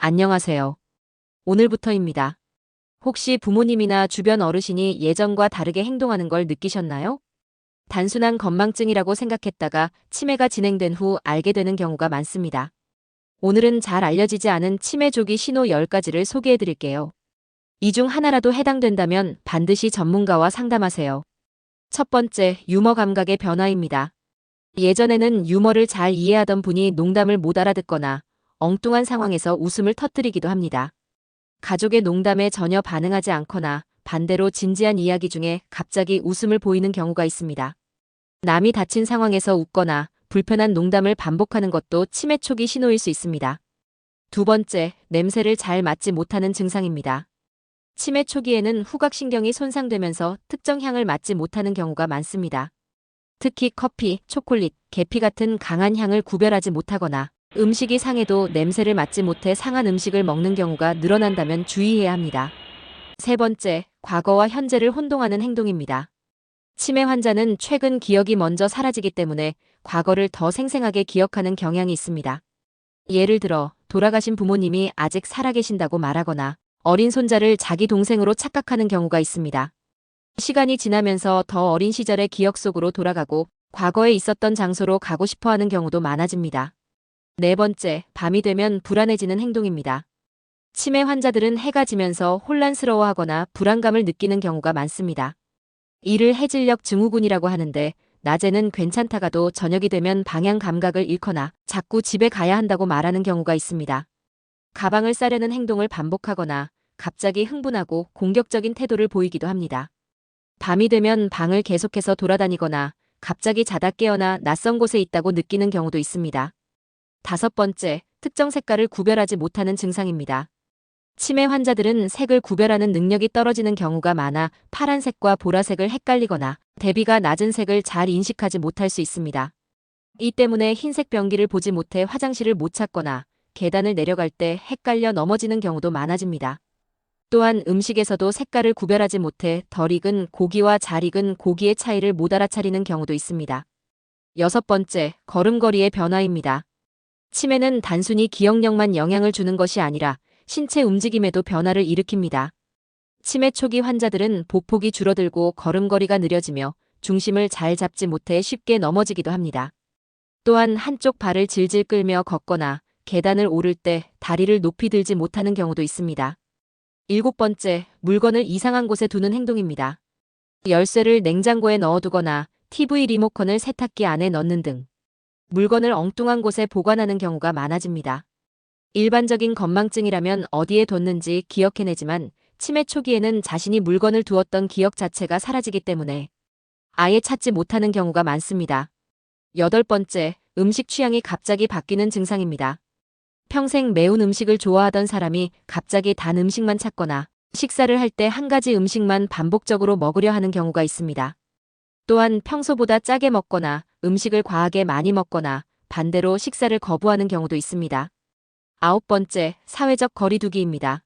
안녕하세요. 오늘부터입니다. 혹시 부모님이나 주변 어르신이 예전과 다르게 행동하는 걸 느끼셨나요? 단순한 건망증이라고 생각했다가 치매가 진행된 후 알게 되는 경우가 많습니다. 오늘은 잘 알려지지 않은 치매 조기 신호 10가지를 소개해 드릴게요. 이 중 하나라도 해당된다면 반드시 전문가와 상담하세요. 첫 번째, 유머 감각의 변화입니다. 예전에는 유머를 잘 이해하던 분이 농담을 못 알아듣거나 엉뚱한 상황에서 웃음을 터뜨리기도 합니다. 가족의 농담에 전혀 반응하지 않거나 반대로 진지한 이야기 중에 갑자기 웃음을 보이는 경우가 있습니다. 남이 다친 상황에서 웃거나 불편한 농담을 반복하는 것도 치매 초기 신호일 수 있습니다. 두 번째, 냄새를 잘 맡지 못하는 증상입니다. 치매 초기에는 후각신경이 손상되면서 특정 향을 맡지 못하는 경우가 많습니다. 특히 커피, 초콜릿, 계피 같은 강한 향을 구별하지 못하거나 음식이 상해도 냄새를 맡지 못해 상한 음식을 먹는 경우가 늘어난다면 주의해야 합니다. 세 번째, 과거와 현재를 혼동하는 행동입니다. 치매 환자는 최근 기억이 먼저 사라지기 때문에 과거를 더 생생하게 기억하는 경향이 있습니다. 예를 들어, 돌아가신 부모님이 아직 살아계신다고 말하거나 어린 손자를 자기 동생으로 착각하는 경우가 있습니다. 시간이 지나면서 더 어린 시절의 기억 속으로 돌아가고 과거에 있었던 장소로 가고 싶어 하는 경우도 많아집니다. 네 번째, 밤이 되면 불안해지는 행동입니다. 치매 환자들은 해가 지면서 혼란스러워하거나 불안감을 느끼는 경우가 많습니다. 이를 해질녘 증후군이라고 하는데, 낮에는 괜찮다가도 저녁이 되면 방향 감각을 잃거나 자꾸 집에 가야 한다고 말하는 경우가 있습니다. 가방을 싸려는 행동을 반복하거나 갑자기 흥분하고 공격적인 태도를 보이기도 합니다. 밤이 되면 방을 계속해서 돌아다니거나 갑자기 자다 깨어나 낯선 곳에 있다고 느끼는 경우도 있습니다. 다섯 번째, 특정 색깔을 구별하지 못하는 증상입니다. 치매 환자들은 색을 구별하는 능력이 떨어지는 경우가 많아 파란색과 보라색을 헷갈리거나 대비가 낮은 색을 잘 인식하지 못할 수 있습니다. 이 때문에 흰색 변기를 보지 못해 화장실을 못 찾거나 계단을 내려갈 때 헷갈려 넘어지는 경우도 많아집니다. 또한 음식에서도 색깔을 구별하지 못해 덜 익은 고기와 잘 익은 고기의 차이를 못 알아차리는 경우도 있습니다. 여섯 번째, 걸음걸이의 변화입니다. 치매는 단순히 기억력만 영향을 주는 것이 아니라 신체 움직임에도 변화를 일으킵니다. 치매 초기 환자들은 보폭이 줄어들고 걸음걸이가 느려지며 중심을 잘 잡지 못해 쉽게 넘어지기도 합니다. 또한 한쪽 발을 질질 끌며 걷거나 계단을 오를 때 다리를 높이 들지 못하는 경우도 있습니다. 일곱 번째, 물건을 이상한 곳에 두는 행동입니다. 열쇠를 냉장고에 넣어두거나 TV 리모컨을 세탁기 안에 넣는 등 물건을 엉뚱한 곳에 보관하는 경우가 많아집니다. 일반적인 건망증이라면 어디에 뒀는지 기억해내지만 치매 초기에는 자신이 물건을 두었던 기억 자체가 사라지기 때문에 아예 찾지 못하는 경우가 많습니다. 여덟 번째, 음식 취향이 갑자기 바뀌는 증상입니다. 평생 매운 음식을 좋아하던 사람이 갑자기 단 음식만 찾거나 식사를 할 때 한 가지 음식만 반복적으로 먹으려 하는 경우가 있습니다. 또한 평소보다 짜게 먹거나 음식을 과하게 많이 먹거나 반대로 식사를 거부하는 경우도 있습니다. 아홉 번째, 사회적 거리두기입니다.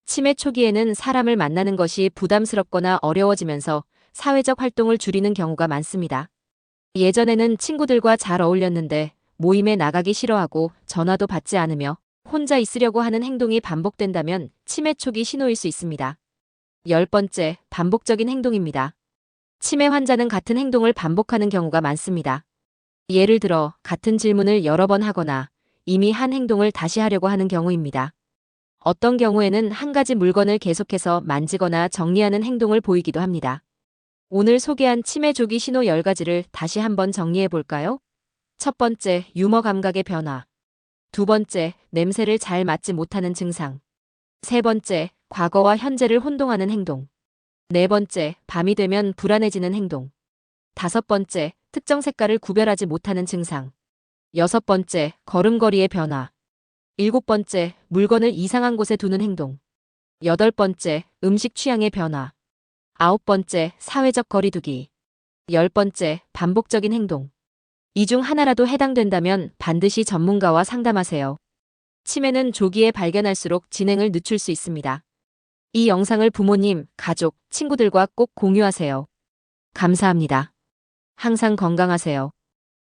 치매 초기에는 사람을 만나는 것이 부담스럽거나 어려워지면서 사회적 활동을 줄이는 경우가 많습니다. 예전에는 친구들과 잘 어울렸는데 모임에 나가기 싫어하고 전화도 받지 않으며 혼자 있으려고 하는 행동이 반복된다면 치매 초기 신호일 수 있습니다. 열 번째, 반복적인 행동입니다. 치매 환자는 같은 행동을 반복하는 경우가 많습니다. 예를 들어 같은 질문을 여러 번 하거나 이미 한 행동을 다시 하려고 하는 경우입니다. 어떤 경우에는 한 가지 물건을 계속해서 만지거나 정리하는 행동을 보이기도 합니다. 오늘 소개한 치매 조기 신호 10가지를 다시 한번 정리해 볼까요? 첫 번째, 유머 감각의 변화. 두 번째, 냄새를 잘 맡지 못하는 증상. 세 번째, 과거와 현재를 혼동하는 행동. 네 번째, 밤이 되면 불안해지는 행동. 다섯 번째, 특정 색깔을 구별하지 못하는 증상. 여섯 번째, 걸음걸이의 변화. 일곱 번째, 물건을 이상한 곳에 두는 행동. 여덟 번째, 음식 취향의 변화. 아홉 번째, 사회적 거리두기. 열 번째, 반복적인 행동. 이 중 하나라도 해당된다면 반드시 전문가와 상담하세요. 치매는 조기에 발견할수록 진행을 늦출 수 있습니다. 이 영상을 부모님, 가족, 친구들과 꼭 공유하세요. 감사합니다. 항상 건강하세요.